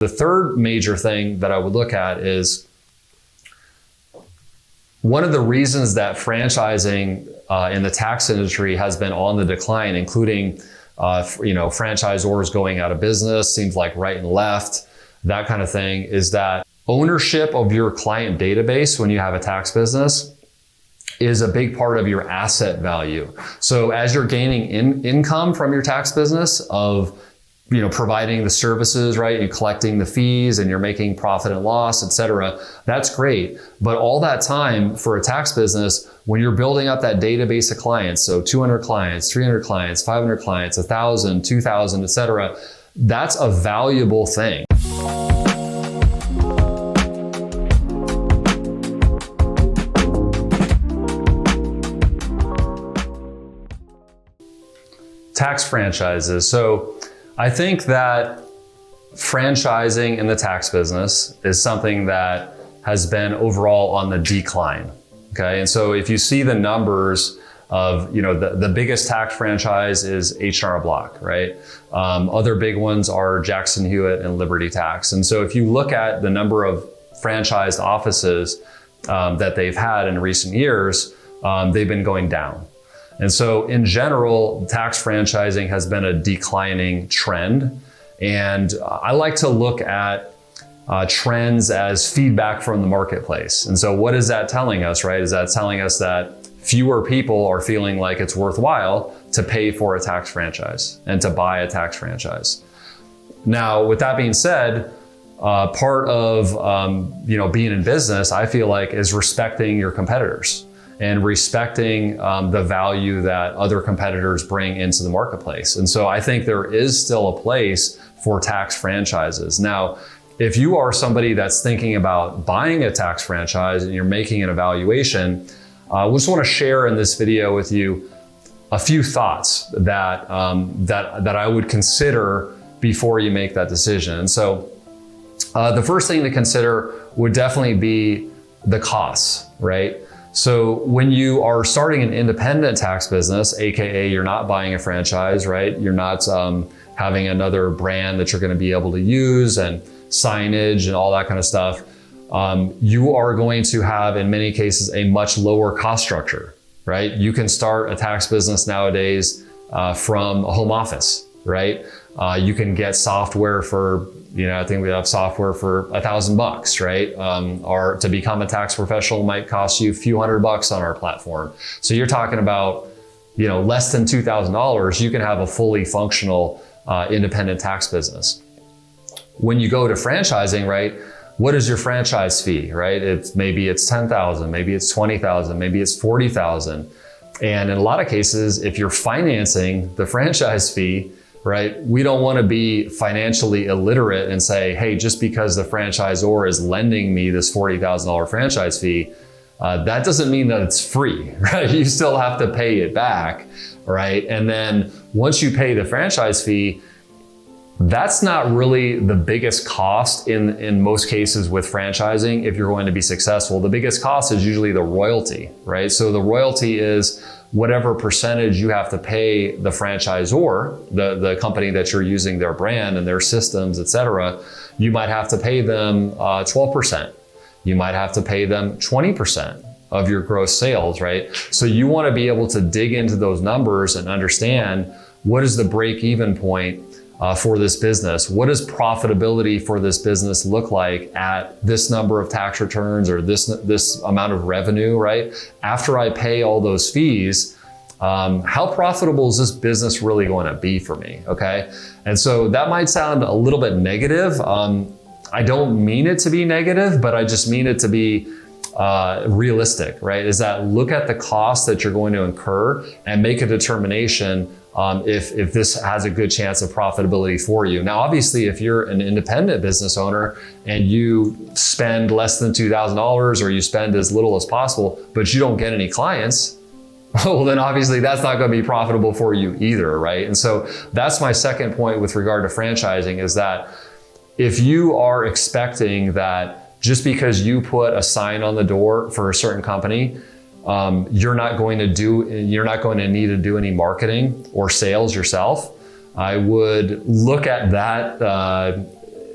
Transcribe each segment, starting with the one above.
The third major thing that I would look at is one of the reasons that franchising in the tax industry has been on the decline, including franchisors going out of business, seems like right and left, that kind of thing, is that ownership of your client database when you have a tax business is a big part of your asset value. So as you're gaining income from your tax business of providing the services, right? You're collecting the fees and you're making profit and loss, et cetera. That's great. But all that time for a tax business, when you're building up that database of clients, so 200 clients, 300 clients, 500 clients, 1,000, 2,000, et cetera, that's a valuable thing. Tax franchises. So I think that franchising in the tax business is something that has been overall on the decline. Okay. And so if you see the numbers of, the biggest tax franchise is H&R Block, right? Other big ones are Jackson Hewitt and Liberty Tax. And so if you look at the number of franchised offices that they've had in recent years, they've been going down. And so in general, tax franchising has been a declining trend. And I like to look at trends as feedback from the marketplace. And so what is that telling us, right? Is that telling us that fewer people are feeling like it's worthwhile to pay for a tax franchise and to buy a tax franchise? Now, with that being said, part of being in business, I feel like, is respecting your competitors and respecting the value that other competitors bring into the marketplace. And so I think there is still a place for tax franchises. Now, if you are somebody that's thinking about buying a tax franchise and you're making an evaluation, we just want to share in this video with you a few thoughts that I would consider before you make that decision. And so the first thing to consider would definitely be the costs, right? So when you are starting an independent tax business, AKA you're not buying a franchise, right? You're not having another brand that you're going to be able to use and signage and all that kind of stuff. You are going to have, in many cases, a much lower cost structure, right? You can start a tax business nowadays from a home office, right? You can get software for, I think we have software for $1,000, right? Or to become a tax professional might cost you a few $100 on our platform. So you're talking about, less than $2,000, you can have a fully functional independent tax business. When you go to franchising, right? What is your franchise fee, right? Maybe it's $10,000, maybe it's $20,000, maybe it's $40,000. And in a lot of cases, if you're financing the franchise fee, right? We don't want to be financially illiterate and say, hey, just because the franchisor is lending me this $40,000 franchise fee, that doesn't mean that it's free, right? You still have to pay it back, right? And then once you pay the franchise fee, that's not really the biggest cost in most cases with franchising if you're going to be successful. The biggest cost is usually the royalty, right? So the royalty is whatever percentage you have to pay the franchisor, the company that you're using their brand and their systems, et cetera. You might have to pay them 12%. You might have to pay them 20% of your gross sales, right? So you want to be able to dig into those numbers and understand what is the break-even point for this business. What does profitability for this business look like at this number of tax returns or this amount of revenue, right? After I pay all those fees, how profitable is this business really going to be for me, okay? And so that might sound a little bit negative. I don't mean it to be negative, but I just mean it to be realistic, right? Is that look at the cost that you're going to incur and make a determination if this has a good chance of profitability for you. Now, obviously, if you're an independent business owner and you spend less than $2,000 or you spend as little as possible, but you don't get any clients, well, then obviously that's not going to be profitable for you either, right? And so that's my second point with regard to franchising, is that if you are expecting that just because you put a sign on the door for a certain company, you're not going to need to do any marketing or sales yourself, I would look at that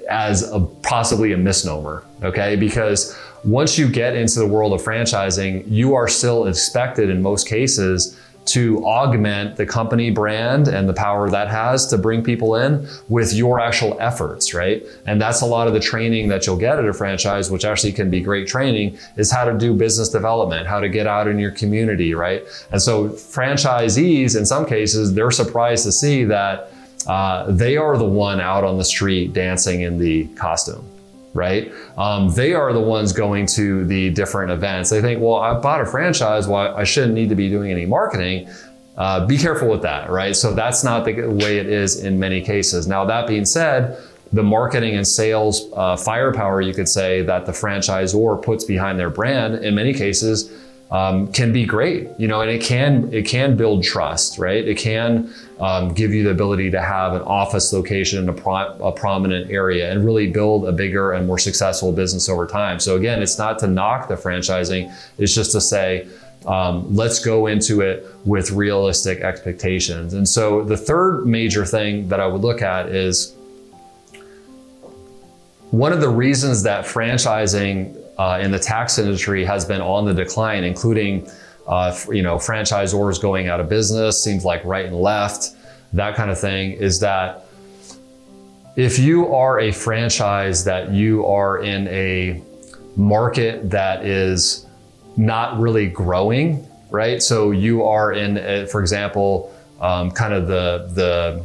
as possibly a misnomer, okay? Because once you get into the world of franchising, you are still expected in most cases to augment the company brand and the power that has to bring people in with your actual efforts, right? And that's a lot of the training that you'll get at a franchise, which actually can be great training, is how to do business development, how to get out in your community, right? And so franchisees, in some cases, they're surprised to see that they are the one out on the street dancing in the costume, right? They are the ones going to the different events. They think, well, I bought a franchise, well, I shouldn't need to be doing any marketing. Be careful with that, right? So that's not the way it is in many cases. Now, that being said, the marketing and sales firepower, you could say, that the franchisor puts behind their brand, in many cases, can be great, and it can build trust, right? It can give you the ability to have an office location in a prominent area and really build a bigger and more successful business over time. So again, it's not to knock the franchising, it's just to say, let's go into it with realistic expectations. And so the third major thing that I would look at is one of the reasons that franchising in the tax industry has been on the decline, including franchisors going out of business, seems like right and left, that kind of thing, is that if you are a franchise that you are in a market that is not really growing, right? So you are in, for example, kind of the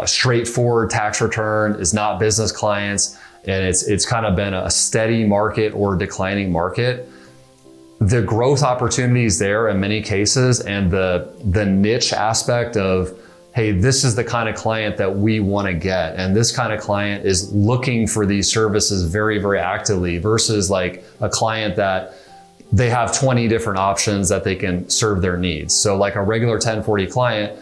straightforward tax return is not business clients, and it's kind of been a steady market or declining market. The growth opportunities there in many cases, and the niche aspect of, hey, this is the kind of client that we want to get, and this kind of client is looking for these services very, very actively, versus like a client that they have 20 different options that they can serve their needs. So like a regular 1040 client,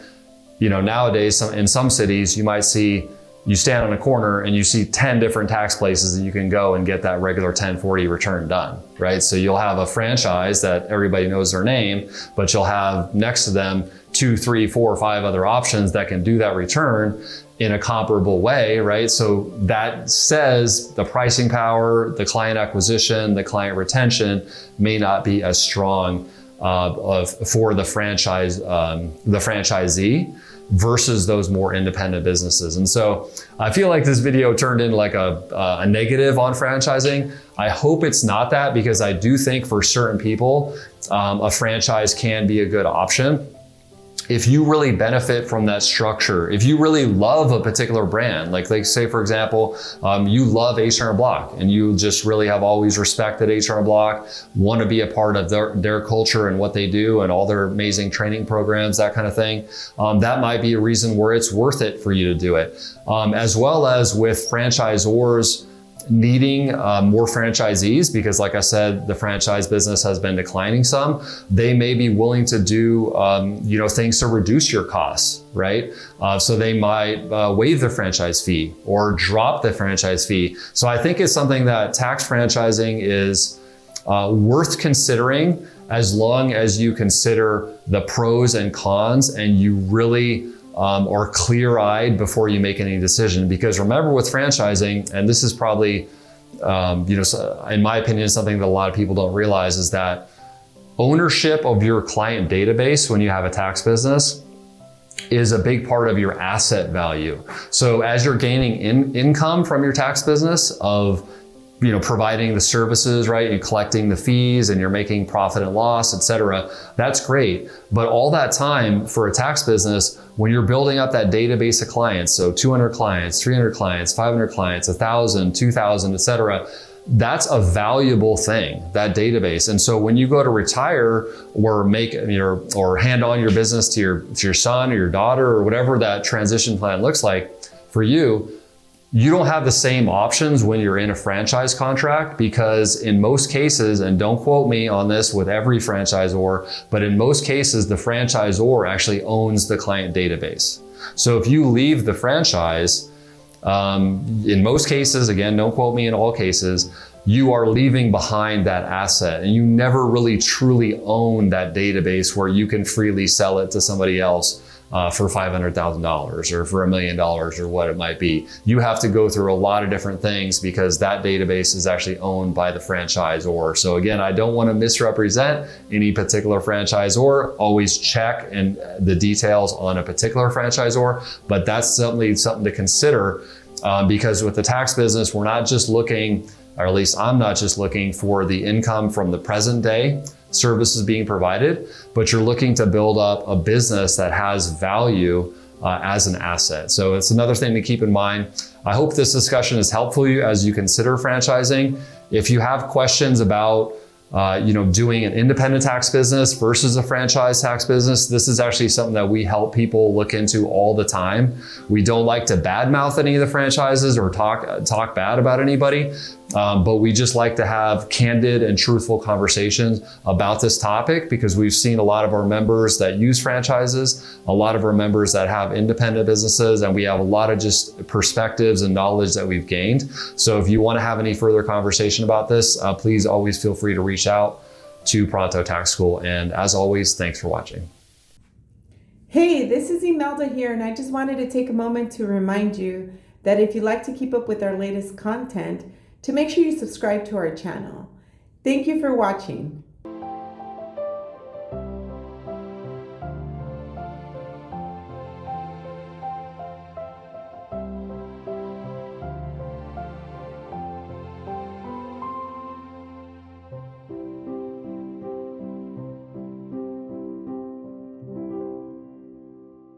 nowadays in some cities, you might see, you stand on a corner and you see 10 different tax places that you can go and get that regular 1040 return done, right? So you'll have a franchise that everybody knows their name, but you'll have next to them 2, 3, 4, or 5 other options that can do that return in a comparable way, right? So that says the pricing power, the client acquisition, the client retention may not be as strong for the franchisee versus those more independent businesses. And so I feel like this video turned into like a negative on franchising. I hope it's not that, because I do think for certain people, a franchise can be a good option. If you really benefit from that structure, if you really love a particular brand, like say for example, you love H&R Block and you just really have always respected H&R Block, want to be a part of their culture and what they do and all their amazing training programs, that kind of thing, that might be a reason where it's worth it for you to do it. As well as with franchisors needing more franchisees, because like I said, the franchise business has been declining some. They may be willing to do things to reduce your costs, right? So they might waive the franchise fee or drop the franchise fee. So I think it's something that tax franchising is worth considering, as long as you consider the pros and cons and you really or clear-eyed before you make any decision. Because remember, with franchising, and this is probably, in my opinion, something that a lot of people don't realize, is that ownership of your client database when you have a tax business is a big part of your asset value. So as you're gaining income from your tax business of providing the services, right, and collecting the fees, and you're making profit and loss, etc. That's great. But all that time for a tax business, when you're building up that database of clients, so 200 clients, 300 clients, 500 clients, 1,000, 2,000, etc., that's a valuable thing, that database. And so when you go to retire or or hand on your business to your son or your daughter or whatever that transition plan looks like for you, you don't have the same options when you're in a franchise contract, because in most cases, and don't quote me on this with every franchisor, but in most cases, the franchisor actually owns the client database. So if you leave the franchise, in most cases, again, don't quote me in all cases, you are leaving behind that asset, and you never really truly own that database where you can freely sell it to somebody else for $500,000 or for $1 million or what it might be. You have to go through a lot of different things because that database is actually owned by the franchisor. So again, I don't want to misrepresent any particular franchisor. Always check and the details on a particular franchisor, but that's certainly something to consider because with the tax business, we're not just looking, or at least I'm not just looking for the income from the present day services being provided, but you're looking to build up a business that has value as an asset. So it's another thing to keep in mind. I hope this discussion is helpful to you as you consider franchising. If you have questions about doing an independent tax business versus a franchise tax business, this is actually something that we help people look into all the time. We don't like to badmouth any of the franchises or talk bad about anybody, but we just like to have candid and truthful conversations about this topic because we've seen a lot of our members that use franchises, a lot of our members that have independent businesses, and we have a lot of just perspectives and knowledge that we've gained. So if you want to have any further conversation about this, please always feel free to reach out to Pronto Tax School. And as always, thanks for watching. Hey, this is Imelda here, and I just wanted to take a moment to remind you that if you'd like to keep up with our latest content, to make sure you subscribe to our channel. Thank you for watching.